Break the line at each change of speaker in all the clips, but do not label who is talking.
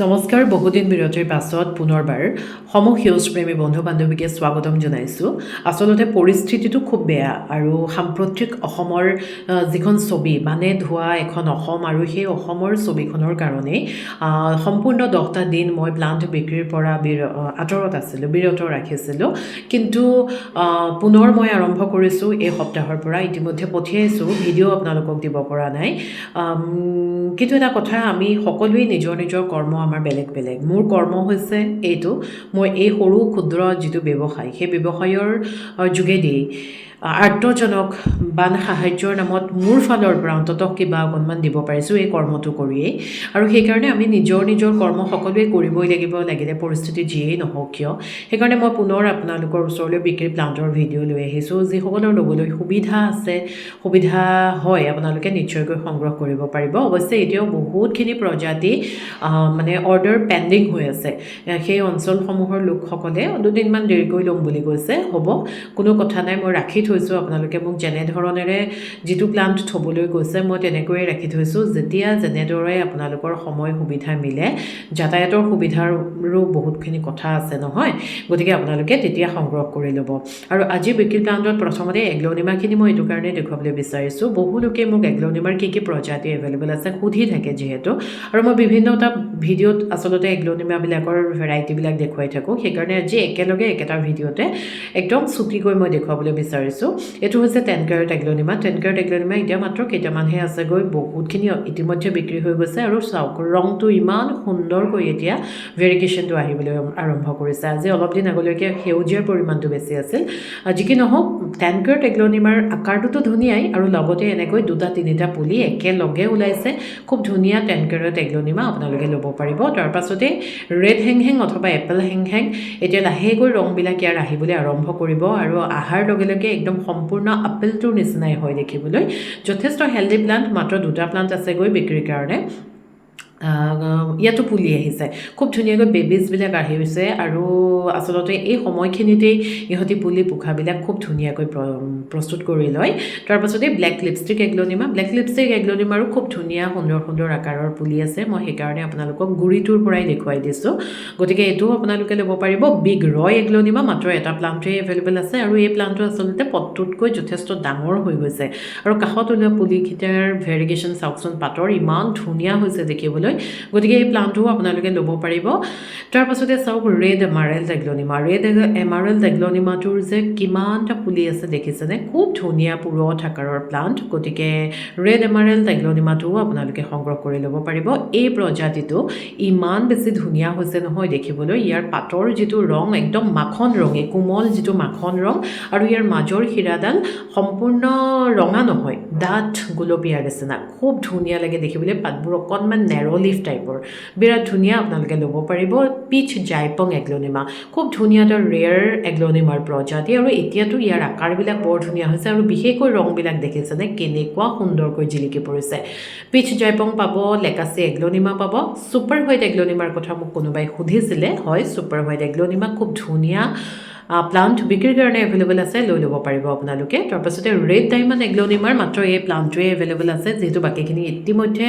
নমস্কাৰ বহুদিন বিৰতিৰ পাছত পুনৰবাৰ সমসেউজ প্ৰেমী বন্ধু বান্ধৱীকে স্বাগতম জনাইছোঁ আচলতে পৰিস্থিতিটো খুব বেয়া আৰু সাম্প্ৰতিক অসমৰ যিখন ছবি মানে ধোৱা এখন অসম আৰু সেই অসমৰ ছবিখনৰ কাৰণেই সম্পূৰ্ণ 10টা দিন মই প্লাণ্ট বিক্ৰীৰ পৰা আঁতৰত আছিলোঁ বিৰত ৰাখিছিলোঁ কিন্তু পুনৰ মই আৰম্ভ কৰিছোঁ এই সপ্তাহৰ পৰা ইতিমধ্যে পঠিয়াইছোঁ ভিডিঅ' আপোনালোকক দিব পৰা নাই কিন্তু এটা কথা আমি সকলোৱে নিজৰ নিজৰ কৰ্ম আমাৰ বেলেগ বেলেগ মোৰ কৰ্ম হৈছে এইটো মই এই সৰু ক্ষুদ্ৰ যিটো ব্যৱসায় সেই ব্যৱসায়ৰ যোগেদি আৰ্তজনক বান সাহায্যৰ নামত মোৰ ফালৰ পৰা অন্ততঃ কিবা অকণমান দিব পাৰিছোঁ এই কৰ্মটো কৰিয়েই আৰু সেইকাৰণে আমি নিজৰ নিজৰ কৰ্ম সকলোৱে কৰিবই লাগিব লাগিলে পৰিস্থিতি যিয়েই নহওক কিয় সেইকাৰণে মই পুনৰ আপোনালোকৰ ওচৰলৈ বিক্ৰী প্লাণ্টৰ ভিডিঅ' লৈ আহিছোঁ যিসকলৰ ল'বলৈ সুবিধা আছে সুবিধা হয় আপোনালোকে নিশ্চয়কৈ সংগ্ৰহ কৰিব পাৰিব অৱশ্যে এতিয়াও বহুতখিনি প্ৰজাতি মানে অৰ্ডাৰ পেণ্ডিং হৈ আছে সেই অঞ্চলসমূহৰ লোকসকলে দুদিনমান দেৰিকৈ ল'ম বুলি কৈছে হ'ব কোনো কথা নাই মই ৰাখি থৈছোঁ আপোনালোকে মোক যেনেধৰণেৰে যিটো প্লাণ্ট থ'বলৈ কৈছে মই তেনেকৈয়ে ৰাখি থৈছোঁ যেতিয়া যেনেদৰে আপোনালোকৰ সময় সুবিধা মিলে যাতায়াতৰ সুবিধাৰো বহুতখিনি কথা আছে নহয় গতিকে আপোনালোকে তেতিয়া সংগ্ৰহ কৰি ল'ব আৰু আজি বিক্ৰী প্লাণ্টত প্ৰথমতে এগ্ল'নিমাখিনি মই এইটো কাৰণে দেখুৱাবলৈ বিচাৰিছোঁ বহু লোকে মোক এগ্ল'নিমাৰ কি প্ৰজাতি এভেইলেবল আছে সুধি থাকে যিহেতু আৰু মই বিভিন্নটা ভিডিঅ'ত আচলতে এগ্ল'নিমাবিলাকৰ ভেৰাইটিবিলাক দেখুৱাই থাকোঁ সেইকাৰণে আজি একেলগে একেটা ভিডিঅ'তে একদম চুটিকৈ মই দেখুৱাবলৈ বিচাৰিছোঁ এইটো হৈছে 10 কেৰেট এগ্ল'নিমা 10 কেৰেট এগ্ল'নিমা এতিয়া মাত্ৰ কেইটামানহে আছেগৈ বহুতখিনি ইতিমধ্যে বিক্ৰী হৈ গৈছে আৰু চাওক ৰংটো ইমান সুন্দৰকৈ এতিয়া ভেৰিকেশ্যনটো আহিবলৈ আৰম্ভ কৰিছে আজি অলপ দিন আগলৈকে সেউজীয়াৰ পৰিমাণটো বেছি আছিল যি কি নহওক 10 কেৰেট এগ্ল'নিমাৰ আকাৰটোতো ধুনীয়াই আৰু লগতে এনেকৈ 2-3টা পুলি একেলগে ওলাইছে খুব ধুনীয়া 10 কেৰেট এগ্ল'নিমা আপোনালোকে ল'ব পাৰিব তাৰ পাছতে ৰেড হেংহেং অথবা এপল হেংহেং এতিয়া লাহেকৈ ৰংবিলাক ইয়াৰ আহিবলৈ আৰম্ভ কৰিব আৰু আহাৰ লগে লগে একদম সম্পূৰ্ণ আপেলটোৰ নিচিনাই হয় দেখিবলৈ যথেষ্ট হেল্ডি প্লাণ্ট মাত্ৰ 2টা প্লাণ্ট আছেগৈ বিক্ৰীৰ কাৰণে ইয়াতো পুলি আহিছে খুব ধুনীয়াকৈ বেবিজবিলাক আহিছে আৰু আচলতে এই সময়খিনিতেই ইহঁতি পুলি পোখাবিলাক খুব ধুনীয়াকৈ প্ৰস্তুত কৰি লয় তাৰপাছতে ব্লেক লিপষ্টিক এগ্ল'নিমাৰো খুব ধুনীয়া সুন্দৰ সুন্দৰ আকাৰৰ পুলি আছে মই সেইকাৰণে আপোনালোকক গুৰিটোৰ পৰাই দেখুৱাই দিছোঁ গতিকে এইটোও আপোনালোকে ল'ব পাৰিব বিগ ৰয় এগ্ল'নিমা মাত্ৰ এটা প্লাণ্টেই এভেইলেবল আছে আৰু এই প্লাণ্টটো আচলতে পটটোতকৈ যথেষ্ট ডাঙৰ হৈ গৈছে আৰু কাষত ওলোৱা পুলিকেইটাৰ ভেৰিগেশ্যন চাওকচোন পাতৰ ইমান ধুনীয়া হৈছে দেখিবলৈ গতিকে এই প্লাণ্টটোও আপোনালোকে ল'ব পাৰিব তাৰ পাছতে চাওক ৰেড এমাৰেল্ড এগ্ল'নিমাটোৰ যে কিমানটা পুলি আছে দেখিছেনে খুব ধুনীয়া পুৰঠ আকাৰৰ প্লাণ্ট গতিকে ৰেড এমাৰেল্ড এগ্ল'নিমাটোও আপোনালোকে সংগ্ৰহ কৰি ল'ব পাৰিব এই প্ৰজাতিটো ইমান বেছি ধুনীয়া হৈছে নহয় দেখিবলৈ ইয়াৰ পাতৰ যিটো ৰং একদম মাখন ৰঙে কোমল যিটো মাখন ৰং আৰু ইয়াৰ মাজৰ শিৰাডাল সম্পূৰ্ণ ৰঙা নহয় ডাঠ গোলপীয়া নিচিনা খুব ধুনীয়া লাগে দেখিবলৈ পাতবোৰ অকণমান নেৰ' লিফ টাইপৰ বিৰাট ধুনীয়া আপোনালোকে ল'ব পাৰিব পিচ জাইপং এগ্ল'নিমা খুব ধুনীয়া এটা ৰেয়াৰ এগ্ল'নিমাৰ প্ৰজাতি আৰু এতিয়াতো ইয়াৰ আকাৰবিলাক বৰ ধুনীয়া হৈছে আৰু বিশেষকৈ ৰংবিলাক দেখিছেনে কেনেকুৱা সুন্দৰকৈ জিলিকি পৰিছে পিচ জাইপং পাব লেকাচি এগ্ল'নিমা পাব ছুপাৰ হোৱাইট এগ্ল'নিমাৰ কথা মোক কোনোবাই সুধিছিলে হয় ছুপাৰ হোৱাইট এগ্ল'নিমা খুব ধুনীয়া প্লাণ্ট বিক্ৰীৰ কাৰণে এভেইলেবল আছে লৈ ল'ব পাৰিব আপোনালোকে তাৰপাছতে ৰেড ডায়মণ্ড এগ্ল'নিমাৰ মাত্ৰ এই প্লাণ্টটোৱে এভেইলেবল আছে যিহেতু বাকীখিনি ইতিমধ্যে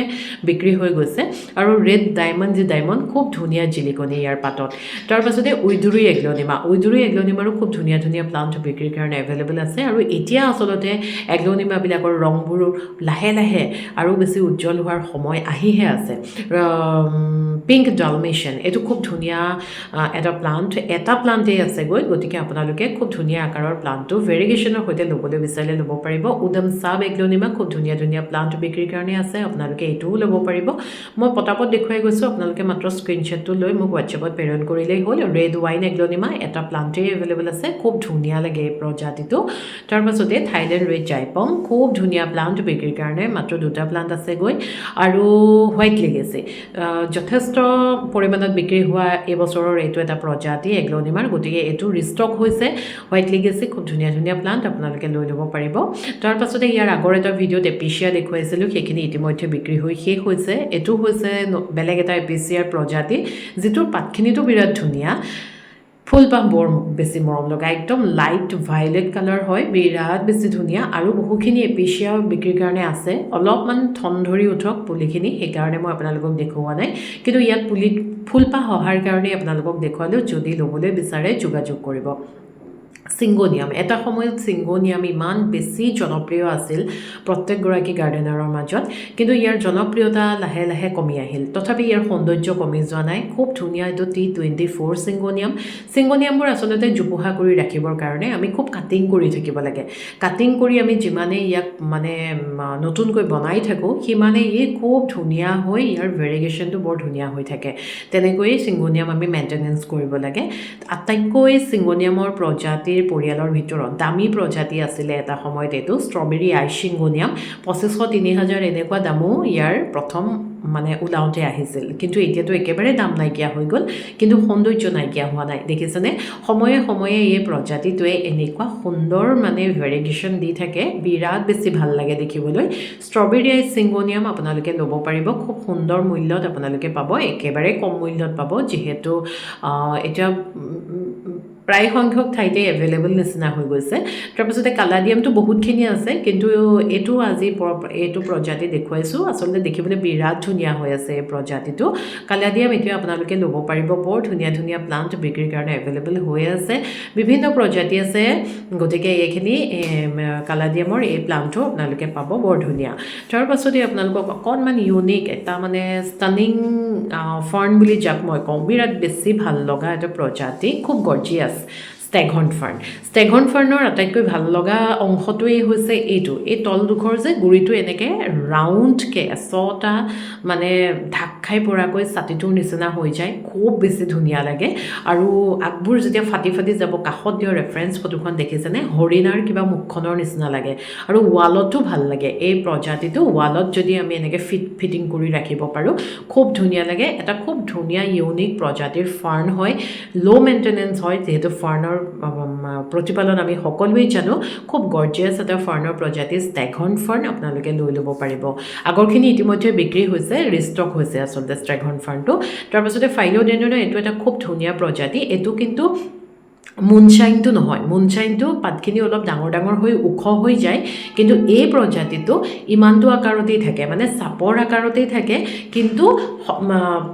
বিক্ৰী হৈ গৈছে আৰু ৰেড ডায়মণ্ড খুব ধুনীয়া জিলিকনি ইয়াৰ পাতত তাৰপাছতে উইডুৰী এগ্ল'নিমাৰো খুব ধুনীয়া ধুনীয়া প্লাণ্ট বিক্ৰীৰ কাৰণে এভেইলেবল আছে আৰু এতিয়া আচলতে এগ্ল'নিমাবিলাকৰ ৰংবোৰ লাহে লাহে আৰু বেছি উজ্জ্বল হোৱাৰ সময় আহিহে আছে পিংক ডালমেচিয়ান এইটো খুব ধুনীয়া এটা প্লাণ্টেই আছেগৈ গতিকে আপোনালোকে খুব ধুনীয়া আকাৰৰ প্লাণ্টটো ভেৰিগেশ্যনৰ সৈতে ল'বলৈ বিচাৰিলে ল'ব পাৰিব উদম চাব এগ্ল'নিমা খুব ধুনীয়া ধুনীয়া প্লাণ্ট বিক্ৰীৰ কাৰণে আছে আপোনালোকে এইটোও ল'ব পাৰিব মই পটাপট দেখুৱাই গৈছোঁ আপোনালোকে মাত্ৰ স্ক্ৰীনশ্বটটো লৈ মোক হোৱাটছএপত প্ৰেৰণ কৰিলেই হ'ল ৰেড ৱাইন এগ্ল'নিমা এটা প্লাণ্টেই এভেইলেবল আছে খুব ধুনীয়া লাগে এই প্ৰজাতিটো তাৰপাছতে থাইলেণ্ড ৰেড জাইপং খুব ধুনীয়া প্লাণ্ট বিক্ৰীৰ কাৰণে মাত্ৰ 2টা প্লাণ্ট আছেগৈ আৰু হোৱাইট লিগেচি যথেষ্ট পৰিমাণত বিক্ৰী হোৱা এইবছৰৰ এইটো এটা প্ৰজাতি এগ্ল'নিমাৰ গতিকে এইটো ৰিষ্টক হৈছে হোৱাইট লিগেচি খুব ধুনীয়া ধুনীয়া প্লাণ্ট আপোনালোকে লৈ ল'ব পাৰিব তাৰপাছতে ইয়াৰ আগৰ এটা ভিডিঅ'ত এপিচিয়া দেখুৱাইছিলোঁ সেইখিনি ইতিমধ্যে বিক্ৰী হৈ শেষ হৈছে এইটো হৈছে বেলেগ এটা এপিচিয়াৰ প্ৰজাতি যিটোৰ পাতখিনিতো বিৰাট ধুনীয়া ফুলপাহ বৰ বেছি মৰম লগা, একদম লাইট ভাইলেট কালাৰ হয়, বিৰাট বেছি ধুনীয়া আৰু বহুখিনি এপিচিয়া বিক্ৰীৰ কাৰণে আছে। অলপমান ঠন ধৰি উঠক পুলিখিনি, সেইকাৰণে মই আপোনালোকক দেখুওৱা নাই, কিন্তু ইয়াত ফুলপাহ অহাৰ কাৰণে আপোনালোকক দেখুৱালোঁ। যদি ল'বলৈ বিচাৰে যোগাযোগ কৰিব। চিংগোনিয়াম, এটা সময়ত চিংগোনিয়াম ইমান বেছি জনপ্ৰিয় আছিল প্ৰত্যেকগৰাকী গাৰ্ডেনাৰৰ মাজত, কিন্তু ইয়াৰ জনপ্ৰিয়তা লাহে লাহে কমি আহিল। তথাপি ইয়াৰ সৌন্দৰ্য কমি যোৱা নাই, খুব ধুনীয়া। এইটো T24 চিংগোনিয়ামবোৰ আচলতে জোপোহা কৰি ৰাখিবৰ কাৰণে আমি খুব কাটিং কৰি থাকিব লাগে। কাটিং কৰি আমি যিমানেই ইয়াক মানে নতুনকৈ বনাই থাকোঁ, সিমানেই ই খুব ধুনীয়া হৈ ইয়াৰ ভেৰিগেশ্যনটো বৰ ধুনীয়া হৈ থাকে। তেনেকৈয়ে চিংগোনিয়াম আমি মেইনটেনেঞ্চ কৰিব লাগে। আটাইতকৈ চিংগোনিয়ামৰ প্ৰজাতিৰ পৰিয়ালৰ ভিতৰত দামী প্ৰজাতি আছিলে এটা সময়ত এইটো ষ্ট্ৰবেৰী আইচ চিংগোনিয়াম। 2500-3000 এনেকুৱা দামো ইয়াৰ প্ৰথম মানে ওলাওঁতে আহিছিল, কিন্তু এতিয়াতো একেবাৰে দাম নাইকিয়া হৈ গ'ল, কিন্তু সৌন্দৰ্য নাইকিয়া হোৱা নাই। দেখিছেনে, সময়ে সময়ে এই প্ৰজাতিটোৱে এনেকুৱা সুন্দৰ মানে ভেৰিগেশ্যন দি থাকে, বিৰাট বেছি ভাল লাগে দেখিবলৈ। ষ্ট্ৰবেৰী আইচ চিংগোনিয়াম আপোনালোকে ল'ব পাৰিব, খুব সুন্দৰ মূল্যত আপোনালোকে পাব, একেবাৰে কম মূল্যত পাব, যিহেতু এতিয়া প্ৰায় সংখ্যক ঠাইতে এভেইলেবল নিচিনা হৈ গৈছে। তাৰপিছতে কালাডিয়ামটো বহুতখিনি আছে, কিন্তু এইটো প্ৰজাতি দেখুৱাইছোঁ। আচলতে দেখিবলৈ বিৰাট ধুনীয়া হৈ আছে এই প্ৰজাতিটো। কালাডিয়াম এতিয়া আপোনালোকে ল'ব পাৰিব, বৰ ধুনীয়া ধুনীয়া প্লাণ্ট বিক্ৰীৰ কাৰণে এভেইলেবল হৈ আছে, বিভিন্ন প্ৰজাতি আছে। গতিকে এইখিনি কালাডিয়ামৰ এই প্লাণ্টটো আপোনালোকে পাব, বৰ ধুনীয়া। তাৰপাছতে আপোনালোকক অকণমান ইউনিক এটা মানে ষ্টানিং ফাৰ্ণ বুলি যাক মই কওঁ, বিৰাট বেছি ভাল লগা এটা প্ৰজাতি, খুব গৰ্জিয়াছ, ষ্টেগহৰ্ণ ফাৰ্ণৰ আটাইতকৈ ভাল লগা অংশটোৱেই হৈছে এইটো, এই তলডোখৰ যে গুৰিটো এনেকৈ ৰাউণ্ডকৈ ছটা মানে ঢাক খাই পৰাকৈ ছাতিটোৰ নিচিনা হৈ যায়, খুব বেছি ধুনীয়া লাগে। আৰু আগবোৰ যেতিয়া ফাটি ফাটি যাব, কাষত দিয়া ৰেফাৰেঞ্চ ফটোখন দেখিছেনে, হৰিণাৰ কিবা মুখখনৰ নিচিনা লাগে। আৰু ৱালতো ভাল লাগে এই প্ৰজাতিটো, ৱালত যদি আমি এনেকৈ ফিটিং কৰি ৰাখিব পাৰোঁ, খুব ধুনীয়া লাগে। এটা খুব ধুনীয়া ইউনিক প্ৰজাতিৰ ফাৰ্ণ হয়, ল' মেইনটেনেঞ্চ হয়, যিহেতু ফাৰ্ণৰ প্ৰতিপালন আমি সকলোৱেই জানো। খুব গৰ্জিয়াছ এটা ফাৰ্ণৰ প্ৰজাতি ষ্টেগহৰ্ণ ফাৰ্ণ, আপোনালোকে লৈ ল'ব পাৰিব। আগৰখিনি ইতিমধ্যে বিক্ৰী হৈছে, ৰিষ্টক হৈছে আচলতে ষ্টেগহৰ্ণ ফাৰ্ণটো। তাৰপাছতে ফাইলোডেণ্ড্ৰনৰ এইটো এটা খুব ধুনীয়া প্ৰজাতি। এইটো কিন্তু মুনশ্বাইনটো নহয়, মুনশ্বাইনটো পাতখিনি অলপ ডাঙৰ ডাঙৰ হৈ ওখ হৈ যায়, কিন্তু এই প্ৰজাতিটো ইমানটো আকাৰতেই থাকে, মানে চাপৰ আকাৰতেই থাকে, কিন্তু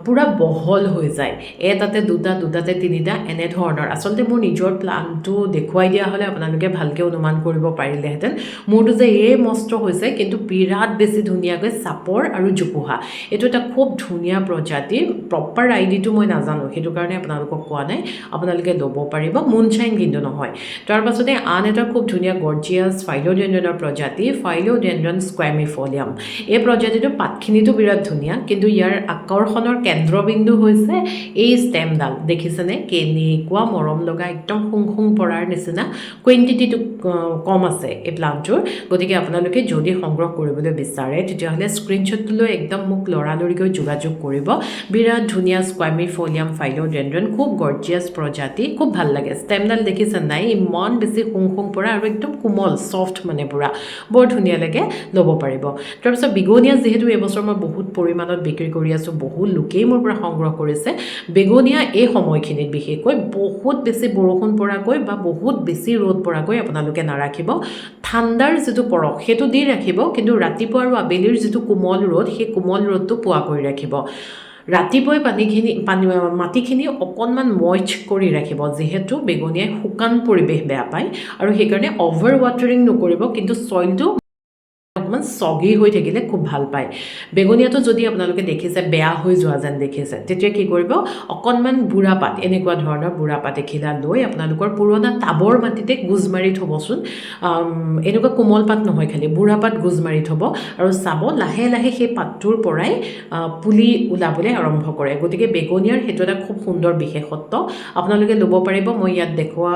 পূৰা বহল হৈ যায়, এটাতে দুটা, দুটাতে তিনিটা, এনেধৰণৰ। আচলতে মোৰ নিজৰ প্লানটো দেখুৱাই দিয়া হ'লে আপোনালোকে ভালকৈ অনুমান কৰিব পাৰিলেহেঁতেন। মোৰটো যে এই মস্ত হৈছে, কিন্তু বিৰাট বেছি ধুনীয়াকৈ চাপৰ আৰু জোপোহা। এইটো এটা খুব ধুনীয়া প্ৰজাতি, প্ৰপাৰ আইডিটো মই নাজানো, সেইটো কাৰণে আপোনালোকক কোৱা নাই, আপোনালোকে ল'ব পাৰিব। মুনশ্বাইন কিন্তু নহয়। তাৰপাছতে আন এটা খুব ধুনীয়া গৰ্জিয়াছ ফাইলোডেণ্ড্ৰনৰ প্ৰজাতি, ফাইলোডেণ্ড্ৰন স্কুৱেমিফলিয়াম। এই প্ৰজাতিটোৰ পাতখিনিতো বিৰাট ধুনীয়া, কিন্তু ইয়াৰ আকৰ্ষণৰ কেন্দ্ৰবিন্দু হৈছে এই ষ্টেমডাল। দেখিছেনে কেনেকুৱা মৰম লগা, একদম শুং পৰাৰ নিচিনা। কুৱেণ্টিটিটো কম আছে এই প্লাণ্টটোৰ, গতিকে আপোনালোকে যদি সংগ্ৰহ কৰিবলৈ বিচাৰে তেতিয়াহ'লে স্ক্ৰীনশ্বটটো লৈ একদম মোক লৰালৰিকৈ যোগাযোগ কৰিব। বিৰাট ধুনীয়া স্কুৱেমিফলিয়াম ফাইলোডেণ্ড্ৰন, খুব গৰ্জিয়াছ প্ৰজাতি, খুব ভাল লাগে। ষ্টেমডাল দেখিছে নাই, ইমান বেছি শুং পৰা আৰু একদম কোমল ছফ্ট, মানে পুৰা বৰ ধুনীয়া লাগে, ল'ব পাৰিব। তাৰপিছত বেগোনিয়া, যিহেতু এইবছৰ মই বহুত পৰিমাণত বিক্ৰী কৰি আছোঁ, বহু লোকেই মোৰ পৰা সংগ্ৰহ কৰিছে। বেগোনিয়া এই সময়খিনিত বিশেষকৈ বহুত বেছি বৰষুণ পৰাকৈ বা বহুত বেছি ৰ'দ পৰাকৈ আপোনালোকে নাৰাখিব। ঠাণ্ডাৰ যিটো পৰশ সেইটো দি ৰাখিব, কিন্তু ৰাতিপুৱা আৰু আবেলিৰ যিটো কোমল ৰ'দ, সেই কোমল ৰ'দটো পোৱা কৰি ৰাখিব। ৰাতিপুৱাই মাটিখিনি অকণমান মইষ্ট কৰি ৰাখিব, যিহেতু বেগোনিয়াই শুকান পৰিৱেশ বেয়া পায়, আৰু সেইকাৰণে অভাৰ ৱাটাৰিং নকৰিব, কিন্তু ছইলটো অকণমান চগি হৈ থাকিলে খুব ভাল পায়। বেগোনিয়াটো যদি আপোনালোকে দেখিছে বেয়া হৈ যোৱা যেন দেখিছে, তেতিয়া কি কৰিব, অকণমান বুঢ়া পাত, এনেকুৱা ধৰণৰ বুঢ়া পাত এখিলা লৈ আপোনালোকৰ পুৰণা টাবৰ মাটিতে গুজ মাৰি থ'বচোন। এনেকুৱা কোমল পাত নহয়, খালি বুঢ়া পাত গুজ মাৰি থ'ব, আৰু চাব লাহে লাহে সেই পাতটোৰ পৰাই পুলি ওলাবলৈ আৰম্ভ কৰে। গতিকে বেগোনিয়াৰ সেইটো এটা খুব সুন্দৰ বিশেষত্ব, আপোনালোকে ল'ব পাৰিব। মই ইয়াত দেখুওৱা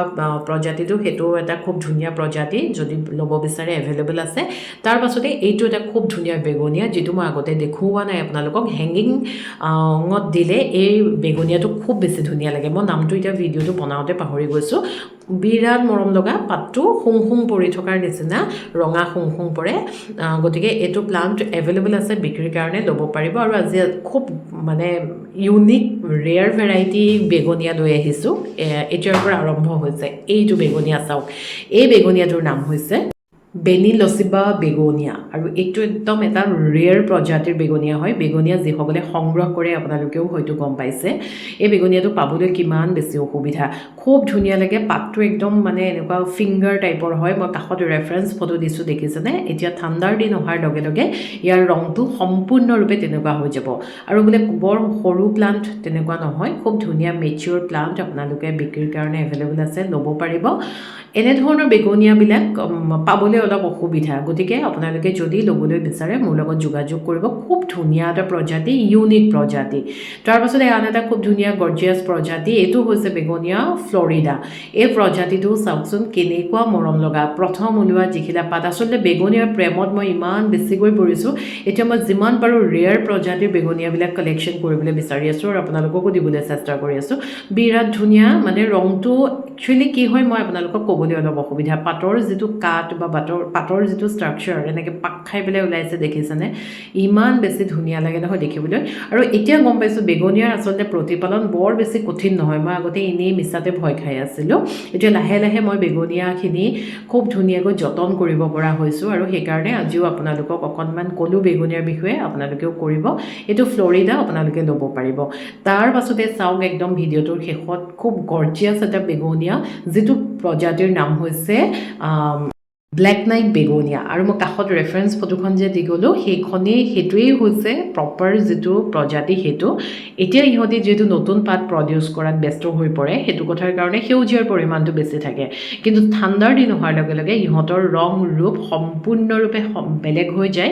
প্ৰজাতিটো সেইটো এটা খুব ধুনীয়া প্ৰজাতি, যদি ল'ব বিচাৰে এভেইলেবল আছে। তাৰপাছত পাছতে এইটো এটা খুব ধুনীয়া বেগনীয়া, যিটো মই আগতে দেখুওৱা নাই আপোনালোকক। হেংগিঙত দিলে এই বেগনীয়াটো খুব বেছি ধুনীয়া লাগে। মই নামটো এতিয়া ভিডিঅ'টো বনাওঁতে পাহৰি গৈছোঁ। বিৰাট মৰম লগা, পাতটো শুং শুং পৰি থকাৰ নিচিনা ৰঙা শুং শুং পৰে। গতিকে এইটো প্লাণ্ট এভেইলেবল আছে বিক্ৰীৰ কাৰণে, ল'ব পাৰিব। আৰু আজি খুব মানে ইউনিক ৰেয়াৰ ভেৰাইটি বেগনীয়া লৈ আহিছোঁ। এতিয়াৰ পৰা আৰম্ভ হৈছে এইটো বেগনীয়া। চাওক, এই বেগনীয়াটোৰ নাম হৈছে বেনিলচিবা বেগনীয়া, আৰু এইটো একদম এটা ৰেয়াৰ প্ৰজাতিৰ বেগনীয়া হয়। বেগনীয়া যিসকলে সংগ্ৰহ কৰে আপোনালোকেও হয়তো গম পাইছে। এই বেগনীয়াটো পাবলৈ কিমান বেছি অসুবিধা। খুব ধুনীয়া লাগে, পাতটো একদম মানে এনেকুৱা ফিংগাৰ টাইপৰ হয়। মই কাষত ৰেফাৰেঞ্চ ফটো দিছোঁ, দেখিছেনে? এতিয়া ঠাণ্ডাৰ দিন অহাৰ লগে লগে ইয়াৰ ৰংটো সম্পূৰ্ণৰূপে তেনেকুৱা হৈ যাব। আৰু বোলে বৰ সৰু প্লাণ্ট তেনেকুৱা নহয়, খুব ধুনীয়া মেচিয়ৰ প্লাণ্ট আপোনালোকে বিক্ৰীৰ কাৰণে এভেইলেবল আছে, ল'ব পাৰিব। এনেধৰণৰ বেগনীয়াবিলাক পাবলৈ অলপ অসুবিধা, গতিকে আপোনালোকে যদি ল'বলৈ বিচাৰে মোৰ লগত যোগাযোগ কৰিব। খুব ধুনীয়া এটা প্ৰজাতি, ইউনিক প্ৰজাতি। তাৰ পাছতে আন এটা খুব ধুনীয়া গৰ্জিয়াছ প্ৰজাতি, এইটো হৈছে বেগনীয়া ফ্লৰিডা। এই প্ৰজাতিটো চাওকচোন কেনেকুৱা মৰম লগা। প্ৰথম ওলোৱা যিখিলা পাত, আচলতে বেগনীয়াৰ প্ৰেমত মই ইমান বেছিকৈ পৰিছোঁ। এতিয়া মই যিমান পাৰোঁ ৰেয়াৰ প্ৰজাতিৰ বেগনীয়াবিলাক কালেকশ্যন কৰিবলৈ বিচাৰি আছোঁ আৰু আপোনালোককো দিবলৈ চেষ্টা কৰি আছোঁ। বিৰাট ধুনীয়া, মানে ৰংটো একচুৱেলি কি হয় মই আপোনালোকক ক'বলৈ অলপ অসুবিধা। পাতৰ যিটো কাট বা পাতৰ যিটো ষ্ট্ৰাকচাৰ, এনেকৈ পাক খাই পেলাই ওলাইছে, দেখিছেনে? ইমান বেছি ধুনীয়া লাগে নহয় দেখিবলৈ। আৰু এতিয়া গম পাইছোঁ বেগনীয়াৰ আচলতে প্ৰতিপালন বৰ বেছি কঠিন নহয়। মই আগতে এনেই মিছাতে ভয় খাই আছিলোঁ। এতিয়া লাহে লাহে মই বেগনীয়াখিনি খুব ধুনীয়াকৈ যতন কৰিব পৰা হৈছোঁ, আৰু সেইকাৰণে আজিও আপোনালোকক অকণমান ক'লোঁ বেগনীয়াৰ বিষয়ে, আপোনালোকেও কৰিব। এইটো ফ্লৰিডা, আপোনালোকে ল'ব পাৰিব। তাৰ পাছতে চাওক, একদম ভিডিঅ'টোৰ শেষত খুব গৰ্জিয়াছ এটা বেগনীয়া, যিটো প্ৰজাতিৰ নাম হৈছে ব্লেক নাইট বেগনীয়া। আৰু মই কাষত ৰেফাৰেঞ্চ ফটোখন যে দি গ'লোঁ, সেইটোৱেই হৈছে প্ৰপাৰ যিটো প্ৰজাতি সেইটো। এতিয়া ইহঁতি যিহেতু নতুন পাত প্ৰডিউচ কৰাত ব্যস্ত হৈ পৰে, সেইটো কথাৰ কাৰণে সেউজীয়াৰ পৰিমাণটো বেছি থাকে। কিন্তু ঠাণ্ডাৰ দিন অহাৰ লগে লগে ইহঁতৰ ৰং ৰূপ সম্পূৰ্ণৰূপে বেলেগ হৈ যায়।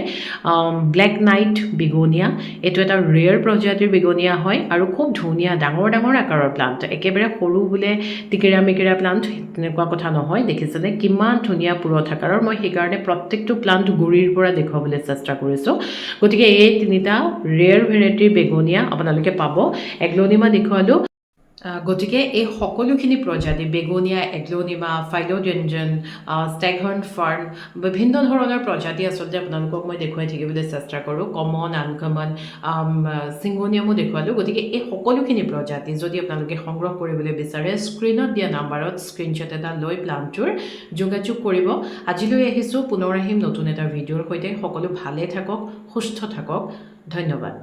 ব্লেক নাইট বেগনীয়া এইটো এটা ৰেয়াৰ প্ৰজাতিৰ বেগনীয়া হয়, আৰু খুব ধুনীয়া ডাঙৰ ডাঙৰ আকাৰৰ প্লাণ্ট। একেবাৰে সৰু বোলে টিকেৰা মেকেৰা প্লাণ্ট তেনেকুৱা কথা নহয়। দেখিছেনে কিমান ধুনীয়া পুৰঠ আকাৰৰ। মই সেইকাৰণে প্ৰত্যেকটো প্লাণ্ট গুৰিৰ পৰা দেখুৱাবলৈ চেষ্টা কৰিছোঁ। গতিকে এই তিনিটা ৰেয়াৰ ভেৰাইটিৰ বেগনীয়া আপোনালোকে পাব। এগ্লনিমা দেখুৱালোঁ। গতিকে এই সকলোখিনি প্ৰজাতি, বেগনীয়া, এগ্লনিমা, ফাইলোডেনড্ৰন, ষ্টেগহৰ্ণ ফাৰ্ণ, বিভিন্ন ধৰণৰ প্ৰজাতি আচলতে আপোনালোকক মই দেখুৱাই থাকিবলৈ চেষ্টা কৰোঁ। কমন, আনকমন, চিংগনিয়ামো দেখুৱালোঁ। গতিকে এই সকলোখিনি প্ৰজাতি যদি আপোনালোকে সংগ্ৰহ কৰিবলৈ বিচাৰে, স্ক্ৰীণত দিয়া নাম্বাৰত স্ক্ৰীণশ্বট এটা লৈ প্লাণ্টটোৰ যোগাযোগ কৰিব। আজিলৈ আহিছোঁ, পুনৰ আহিম নতুন এটা ভিডিঅ'ৰ সৈতে। সকলো ভালে থাকক, সুস্থ থাকক। ধন্যবাদ।